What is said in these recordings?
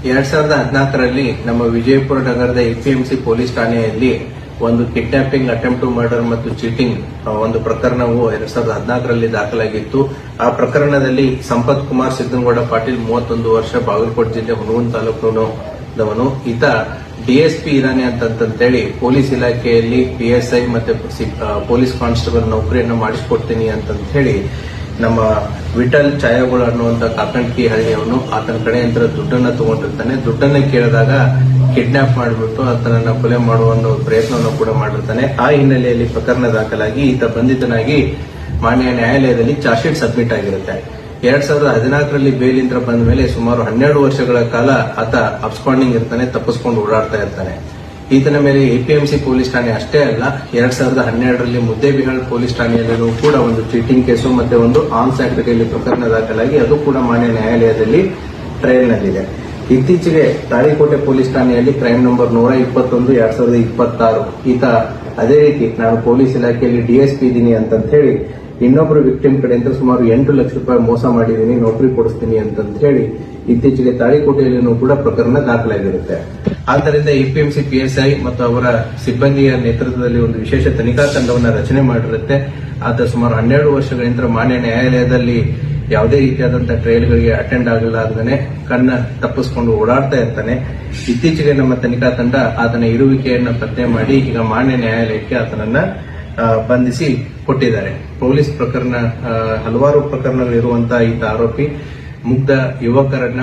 2014ರಲ್ಲಿ ನಮ್ಮ ವಿಜಯಪುರ ನಗರದ APMC police ಠಾಣೆಯಲ್ಲಿ ಒಂದು ಕಿಡ್ನಾಪಿಂಗ್, ಅಟೆಂಪ್ಟ್ ಟು ಮರ್ಡರ್ ಮತ್ತು ಚೀಟಿಂಗ್ ಒಂದು ಪ್ರಕರಣವು 2014ರಲ್ಲಿ ದಾಖಲಾಗಿತ್ತು. ಆ ಪ್ರಕರಣದಲ್ಲಿ ಸಂಪತ್ ಕುಮಾರ್ ಸಿದ್ದನಗೌಡ ಪಾಟೀಲ್ 31 ವರ್ಷ, ಬಾಗಲಕೋಟೆ ಜಿಲ್ಲೆ ಹುಣಸೂರು ತಾಲೂಕಿನವನು. ಈತ ಡಿಎಸ್ಪಿ ಇರಾನಿ ಅಂತಂತೇಳಿ ಪೊಲೀಸ್ ಇಲಾಖೆಯಲ್ಲಿ PSI ಮತ್ತೆ ಪೊಲೀಸ್ ಕಾನ್ಸ್ಟೇಬಲ್ ನೌಕರಿಯನ್ನು ಮಾಡಿಸಿಕೊಡ್ತೀನಿ ಅಂತ ಹೇಳಿ ನಮ್ಮ ವಿಠಲ್ ಛಾಯಾಗೋಳ ಅನ್ನುವಂತ ಕಾಕಂಡ್ಕಿ ಹಳ್ಳಿಯವನು ಆತನ ಕಡೆಯಿಂದ ದುಡ್ಡನ್ನ ತಗೊಂಡಿರ್ತಾನೆ. ದುಡ್ಡನ್ನ ಕೇಳಿದಾಗ ಕಿಡ್ನಾಪ್ ಮಾಡಿಬಿಟ್ಟು ಆತನನ್ನ ಕೊಲೆ ಮಾಡುವ ಒಂದು ಪ್ರಯತ್ನವನ್ನು ಕೂಡ ಮಾಡಿರ್ತಾನೆ. ಆ ಹಿನ್ನೆಲೆಯಲ್ಲಿ ಪ್ರಕರಣ ದಾಖಲಾಗಿ ಈತ ಬಂಧಿತನಾಗಿ ಮಾನ್ಯ ನ್ಯಾಯಾಲಯದಲ್ಲಿ ಚಾರ್ಜ್ ಶೀಟ್ ಸಬ್ಮಿಟ್ ಆಗಿರುತ್ತೆ. 2014ರಲ್ಲಿ ಬೇಲಿಂದ ಬಂದ ಮೇಲೆ ಸುಮಾರು 12 ವರ್ಷಗಳ ಕಾಲ ಆತ ಅಬ್ಸ್ಕಾಂಡಿಂಗ್ ಇರ್ತಾನೆ, ತಪ್ಪಿಸ್ಕೊಂಡು ಓಡಾಡ್ತಾ ಇರ್ತಾನೆ. ಈತನ ಮೇಲೆ ಎಪಿಎಂಸಿ ಪೊಲೀಸ್ ಠಾಣೆ ಅಷ್ಟೇ ಅಲ್ಲ, 2012ರಲ್ಲಿ ಮುದ್ದೇಬಿಹಾಳ್ ಪೊಲೀಸ್ ಠಾಣೆಯಲ್ಲೂ ಕೂಡ ಒಂದು ಚೀಟಿಂಗ್ ಕೇಸು ಮತ್ತೆ ಒಂದು ಆರ್ಮ್ಸ್ ಆಕ್ಟ್ ನಲ್ಲಿ ಪ್ರಕರಣ ದಾಖಲಾಗಿ ಅದು ಕೂಡ ಮಾನ್ಯ ನ್ಯಾಯಾಲಯದಲ್ಲಿ ಟ್ರಯಲ್ನಲ್ಲಿದೆ. ಇತ್ತೀಚೆಗೆ ತಾಳಿಕೋಟೆ ಪೊಲೀಸ್ ಠಾಣೆಯಲ್ಲಿ ಕ್ರೈಮ್ ನಂಬರ್ 121 2026 ಈತ ಅದೇ ರೀತಿ ನಾನು ಪೊಲೀಸ್ ಇಲಾಖೆಯಲ್ಲಿ ಡಿಎಸ್ಪಿ ಇದ್ದೀನಿ ಅಂತ ಹೇಳಿ ಇನ್ನೊಬ್ಬರು ವಿಕ್ಟಿಮ್ ಕಡೆಯಿಂದ ಸುಮಾರು 8 ಲಕ್ಷ ರೂಪಾಯಿ ಮೋಸ ಮಾಡಿದ್ದೀನಿ, ನೌಕರಿ ಕೊಡಿಸ್ತೀನಿ ಅಂತ ಹೇಳಿ ಇತ್ತೀಚೆಗೆ ತಾಳಿಕೋಟೆಯಲ್ಲೂ ಕೂಡ ಪ್ರಕರಣ ದಾಖಲಾಗಿರುತ್ತೆ. ಆದ್ದರಿಂದ ಎಪಿಎಂಸಿ PSI ಮತ್ತು ಅವರ ಸಿಬ್ಬಂದಿಯ ನೇತೃತ್ವದಲ್ಲಿ ಒಂದು ವಿಶೇಷ ತನಿಖಾ ತಂಡವನ್ನು ರಚನೆ ಮಾಡಿರುತ್ತೆ. ಆತ ಸುಮಾರು 12 ವರ್ಷಗಳಿಂದ ಮಾನ್ಯ ನ್ಯಾಯಾಲಯದಲ್ಲಿ ಯಾವುದೇ ರೀತಿಯಾದಂತಹ ಟ್ರಯಲ್ಗಳಿಗೆ ಅಟೆಂಡ್ ಆಗಲಾರದೇ ಕಣ್ಣ ತಪ್ಪಿಸಿಕೊಂಡು ಓಡಾಡ್ತಾ ಇರ್ತಾನೆ. ಇತ್ತೀಚೆಗೆ ನಮ್ಮ ತನಿಖಾ ತಂಡ ಆತನ ಇರುವಿಕೆಯನ್ನು ಪತ್ತೆ ಮಾಡಿ ಈಗ ಮಾನ್ಯ ನ್ಯಾಯಾಲಯಕ್ಕೆ ಆತನನ್ನ ಬಂಧಿಸಿ ಕೊಟ್ಟಿದ್ದಾರೆ. ಪೊಲೀಸ್ ಪ್ರಕರಣ ಹಲವಾರು ಪ್ರಕರಣಗಳಿರುವಂತಹ ಈತ ಆರೋಪಿ ಮುಗ್ಧ ಯುವಕರನ್ನ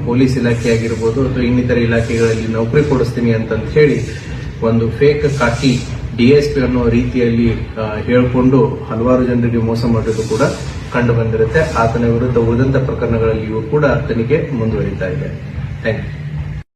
ಪೊಲೀಸ್ ಇಲಾಖೆ ಆಗಿರ್ಬೋದು ಅಥವಾ ಇನ್ನಿತರ ಇಲಾಖೆಗಳಲ್ಲಿ ನೌಕರಿ ಕೊಡಿಸ್ತೀನಿ ಅಂತ ಹೇಳಿ ಒಂದು ಫೇಕ್ ಕಾಕಿ ಡಿಎಸ್ಪಿ ಅನ್ನೋ ರೀತಿಯಲ್ಲಿ ಹೇಳಿಕೊಂಡು ಹಲವಾರು ಜನರಿಗೆ ಮೋಸ ಮಾಡೋದು ಕೂಡ ಕಂಡು ಬಂದಿರುತ್ತೆ. ಆತನ ವಿರುದ್ಧ ಉಳಿದಂತ ಪ್ರಕರಣಗಳಲ್ಲಿಯೂ ಕೂಡ ತನಿಖೆ ಮುಂದುವರಿತಾ ಇದೆ. Thank you.